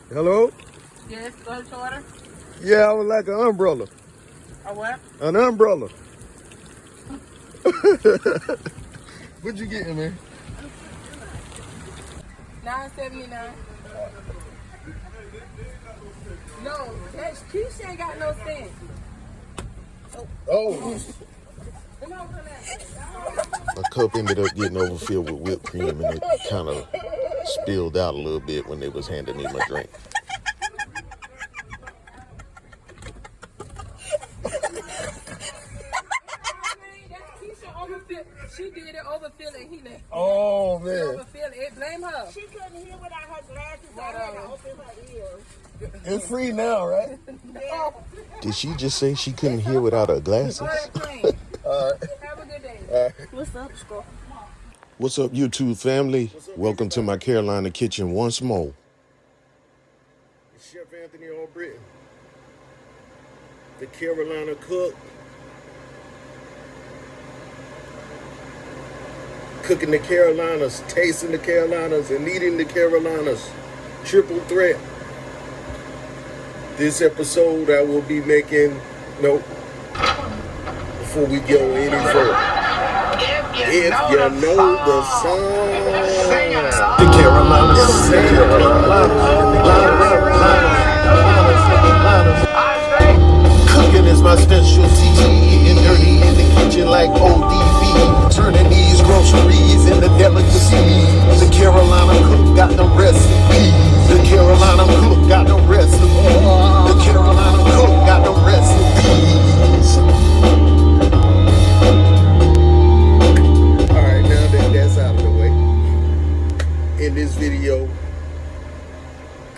Hello? Yes, go to order. Yeah, I would like an umbrella. A what? An umbrella. What you getting, man? $9.79. No, that's Keisha ain't got no sense. Oh. Come on, come My cup ended up getting overfilled with whipped cream, and it kind of spilled out a little bit when they was handing me my drink. She did it, overfill it, he left. Oh, She man. overfill it, blame her. She couldn't hear without her glasses. I had to open her ears. It's free now, right? Yeah. Did she just say she couldn't hear without her glasses? All right. Have a good day. What's up, Scroll? What's up, YouTube family? Welcome to my Carolina kitchen once more. It's Chef Anthony Albrittain, the Carolina cook. Cooking the Carolinas, tasting the Carolinas, and eating the Carolinas. Triple threat. This episode I will be making, before we go any further. If you know the song. The Carolinas. Cooking is my specialty. Getting dirty in the kitchen like ODB. Turning these groceries into delicacies. The Carolina cook got the recipe. The Carolina cook got the recipe. The Carolina cook got the recipes. Alright, now that that's out of the way, in this video,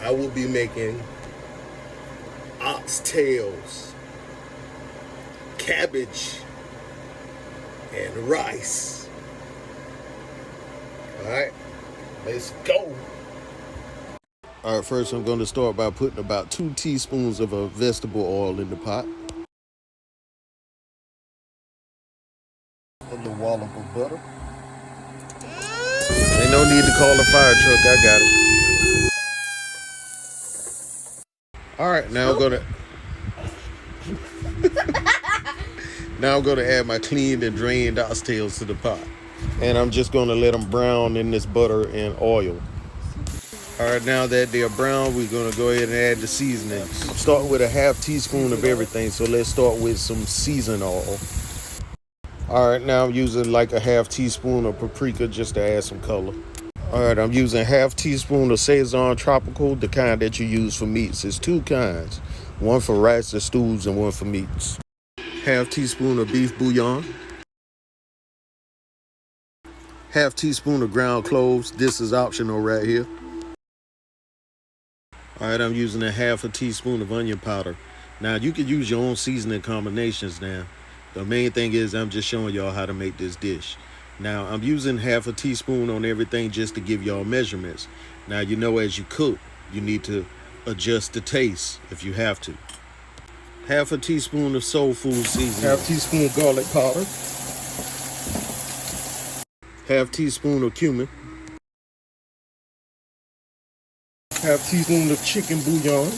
I will be making oxtails, cabbage, and rice. Alright, let's go. All right, first I'm going to start by putting about 2 teaspoons of a vegetable oil in the pot. A little wallop of butter. Ain't no need to call a fire truck. I got it. All right, now I'm gonna add my cleaned and drained oxtails to the pot, and I'm just gonna let them brown in this butter and oil. All right, now that they're brown, we're gonna go ahead and add the seasonings. I'm starting with a half teaspoon of everything, so let's start with some season oil. All right, now I'm using like a half teaspoon of paprika just to add some color. All right, I'm using half teaspoon of Sazon Tropical, the kind that you use for meats. It's 2 kinds, one for rice and stews and one for meats. Half teaspoon of beef bouillon. Half teaspoon of ground cloves. This is optional right here. All right, I'm using a half a teaspoon of onion powder. Now, you can use your own seasoning combinations now. The main thing is I'm just showing y'all how to make this dish. Now, I'm using half a teaspoon on everything just to give y'all measurements. Now, you know, as you cook, you need to adjust the taste if you have to. Half a teaspoon of soul food seasoning. Half teaspoon garlic powder. Half teaspoon of cumin. Half teaspoon of chicken bouillon.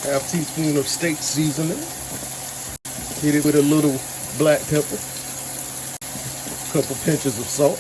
Half teaspoon of steak seasoning. Hit it with a little black pepper. Couple pinches of salt.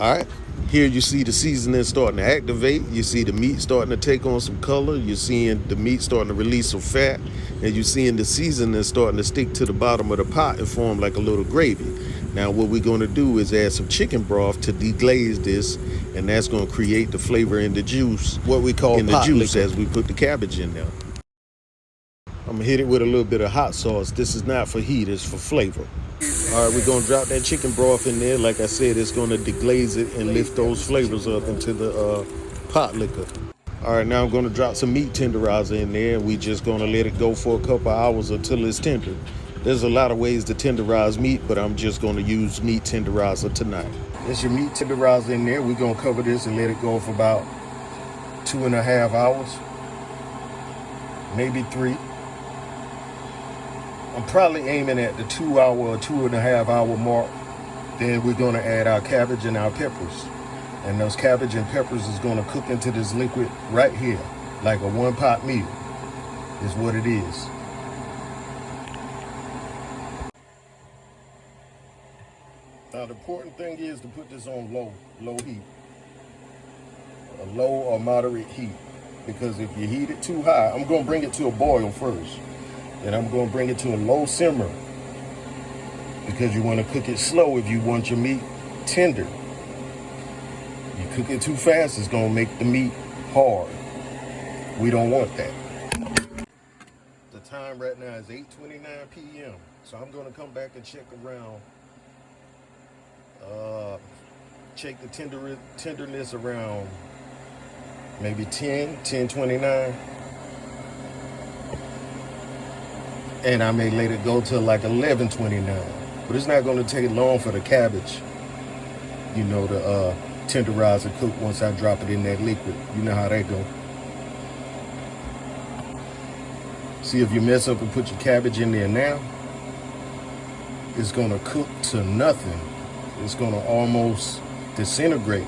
All right, here you see the seasoning starting to activate. You see the meat starting to take on some color. You're seeing the meat starting to release some fat. And you're seeing the seasoning starting to stick to the bottom of the pot and form like a little gravy. Now what we're going to do is add some chicken broth to deglaze this, and that's going to create the flavor in the juice, what we call in the juice liquor, as we put the cabbage in there. I'm going to hit it with a little bit of hot sauce. This is not for heat, it's for flavor. All right, we're going to drop that chicken broth in there. Like I said, it's going to deglaze it and lift those flavors up into the pot liquor. All right, now I'm going to drop some meat tenderizer in there, and we're just going to let it go for a couple of hours until it's tender. There's a lot of ways to tenderize meat, but I'm just going to use meat tenderizer tonight. There's your meat tenderizer in there. We're going to cover this and let it go for about 2.5 hours, maybe 3. I'm probably aiming at the 2 hour or 2.5 hour mark. Then we're going to add our cabbage and our peppers. And those cabbage and peppers is gonna cook into this liquid right here, like a 1-pot meal, is what it is. Now the important thing is to put this on low heat, a low or moderate heat, because if you heat it too high, I'm gonna bring it to a boil first, then I'm gonna bring it to a low simmer, because you wanna cook it slow if you want your meat tender. You cook it too fast, it's gonna make the meat hard. We don't want that. The time right now is 8:29 p.m. So I'm gonna come back and check around, check the tenderness around maybe 10:29. And I may let it go till like 11:29. But it's not gonna take long for the cabbage, you know, to tenderize and cook once I drop it in that liquid. You know how that go. See, if you mess up and put your cabbage in there now, it's gonna cook to nothing. It's gonna almost disintegrate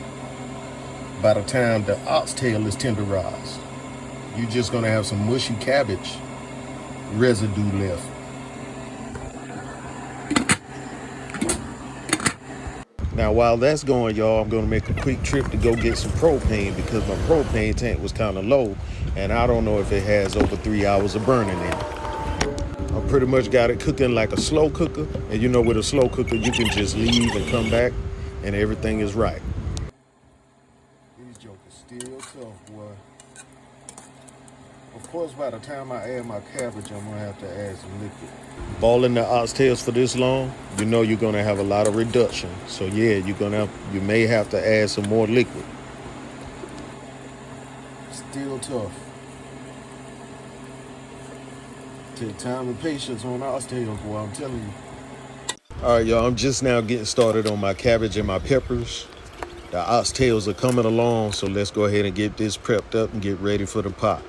by the time the oxtail is tenderized. You're just gonna have some mushy cabbage residue left. Now, while that's going, y'all, I'm going to make a quick trip to go get some propane because my propane tank was kind of low, and I don't know if it has over 3 hours of burning in it. I pretty much got it cooking like a slow cooker, and you know with a slow cooker, you can just leave and come back, and everything is right. These jokers still tough, boy. Of course, by the time I add my cabbage, I'm going to have to add some liquid. Boiling the oxtails for this long, you know you're gonna have a lot of reduction. So yeah, you may have to add some more liquid. Still tough. Take time and patience on oxtails, boy, I'm telling you. All right, y'all, I'm just now getting started on my cabbage and my peppers. The oxtails are coming along, so let's go ahead and get this prepped up and get ready for the pot.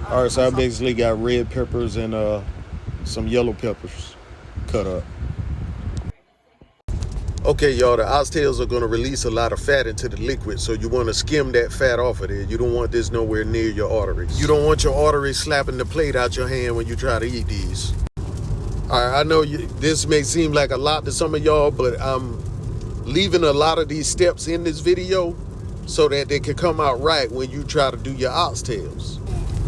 All right, so I basically got red peppers and some yellow peppers cut up. Okay, y'all, the oxtails are going to release a lot of fat into the liquid, so you want to skim that fat off of there. You don't want this nowhere near your arteries. You don't want your arteries slapping the plate out your hand when you try to eat these. All right, I know this may seem like a lot to some of y'all, but I'm leaving a lot of these steps in this video so that they can come out right when you try to do your oxtails.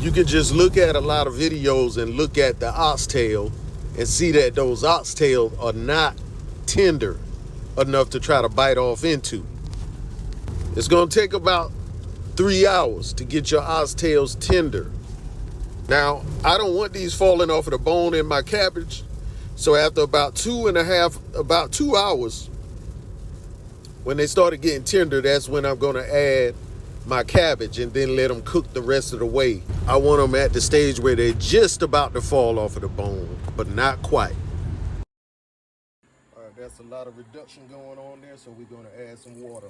You can just look at a lot of videos and look at the oxtail and see that those oxtails are not tender enough to try to bite off into. It's going to take about 3 hours to get your oxtails tender. Now, I don't want these falling off of the bone in my cabbage. So after about 2 hours, when they started getting tender, that's when I'm going to add my cabbage and then let them cook the rest of the way. I want them at the stage where they're just about to fall off of the bone, but not quite. All right, that's a lot of reduction going on there, so we're going to add some water.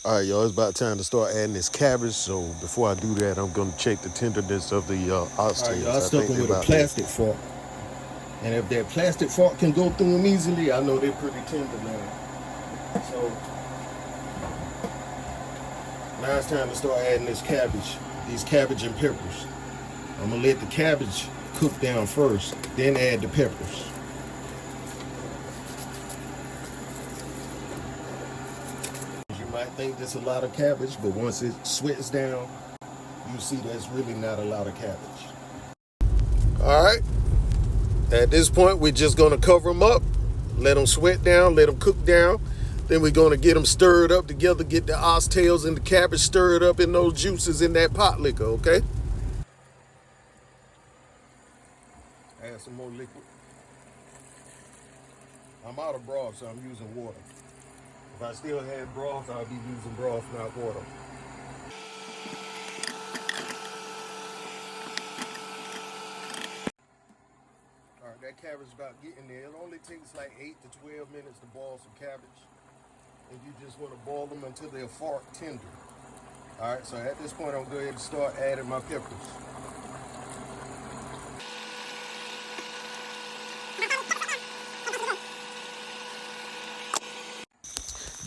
All right, y'all, it's about time to start adding this cabbage. So before I do that, I'm going to check the tenderness of the oxtails. All right, y'all, I stuck them with a plastic fork. And if that plastic fork can go through them easily, I know they're pretty tender now. So now it's time to start adding this cabbage, these cabbage and peppers. I'm gonna let the cabbage cook down first, then add the peppers. You might think there's a lot of cabbage, but once it sweats down, you see that's really not a lot of cabbage. All right. At this point, we're just going to cover them up, let them sweat down, let them cook down. Then we're going to get them stirred up together, get the oxtails and the cabbage stirred up in those juices in that pot liquor, okay? Add some more liquid. I'm out of broth, so I'm using water. If I still had broth, I'll be using broth, not water. All right, that cabbage is about getting there. It only takes like 8 to 12 minutes to boil some cabbage. And you just want to boil them until they're fork tender. All right, so at this point, I'm going to go ahead and start adding my peppers.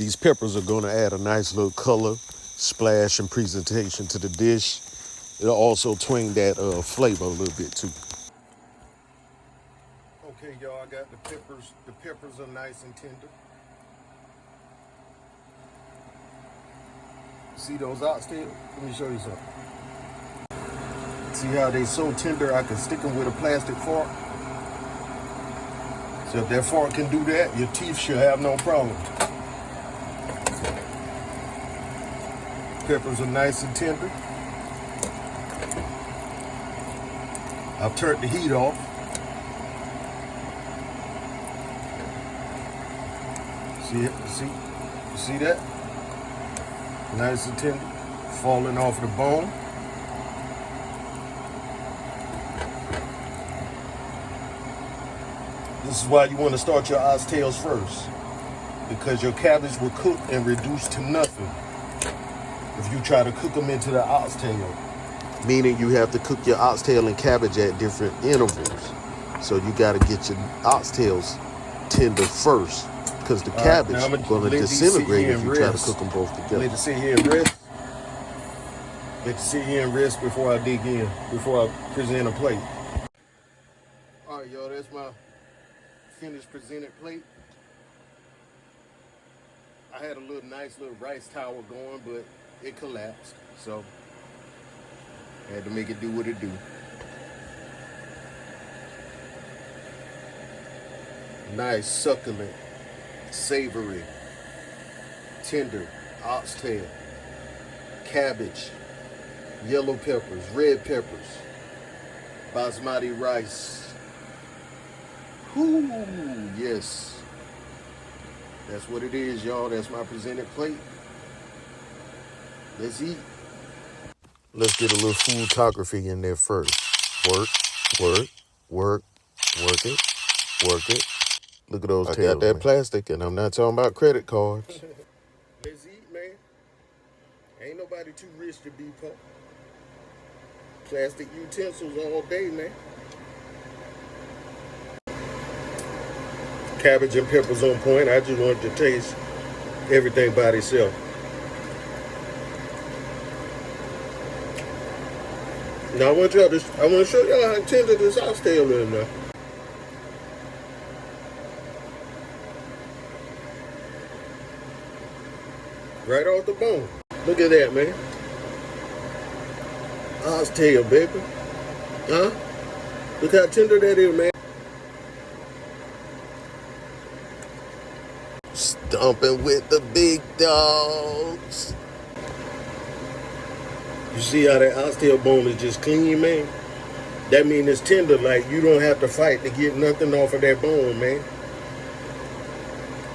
These peppers are gonna add a nice little color, splash, and presentation to the dish. It'll also twang that flavor a little bit too. Okay, y'all, I got the peppers. The peppers are nice and tender. See those oxtails? Let me show you something. See how they so tender I can stick them with a plastic fork? So if that fork can do that, your teeth should have no problem. Peppers are nice and tender. I've turned the heat off. See it? You see that? Nice and tender, falling off the bone. This is why you want to start your oxtails first, because your cabbage will cook and reduce to nothing if you try to cook them into the oxtail. Meaning you have to cook your oxtail and cabbage at different intervals. So you got to get your oxtails tender first, because the cabbage is going to disintegrate if you try to cook them both together. Let it sit here and rest. Let it sit here and rest before I dig in, before I present a plate. All right, y'all, that's my finished presented plate. I had a nice little rice tower going, but it collapsed, so I had to make it do what it do. Nice, succulent, savory, tender oxtail, cabbage, yellow peppers, red peppers, basmati rice. Whoo, yes. That's what it is, y'all. That's my presented plate. Let's eat. Let's get a little foodography in there first. Work, work, work, work it, work it. Look at those tails. I got that plastic, and I'm not talking about credit cards. Let's eat, man. Ain't nobody too rich to be poor. Plastic utensils all day, man. Cabbage and peppers on point. I just wanted to taste everything by itself. Now I want to show y'all how tender this oxtail is now. Right off the bone. Look at that, man. Oxtail, baby. Huh? Look how tender that is, man. Stomping with the big dogs. You see how that oxtail bone is just clean, man? That means it's tender, like you don't have to fight to get nothing off of that bone, man.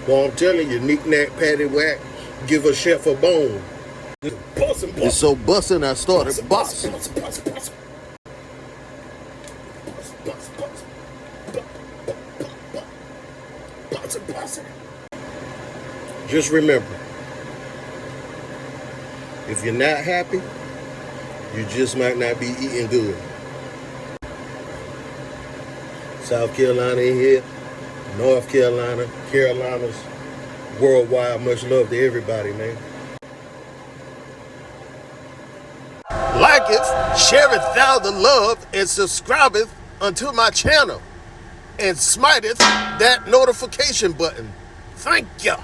Well, I'm telling you, knick-knack, paddywhack, give a chef a bone. It's so bussin', I started bussin'. Just remember, if you're not happy, you just might not be eating good. South Carolina in here, North Carolina, Carolinas, worldwide, much love to everybody, man. Liketh, shareth thou the love, and subscribeth unto my channel, and smiteth that notification button. Thank ya.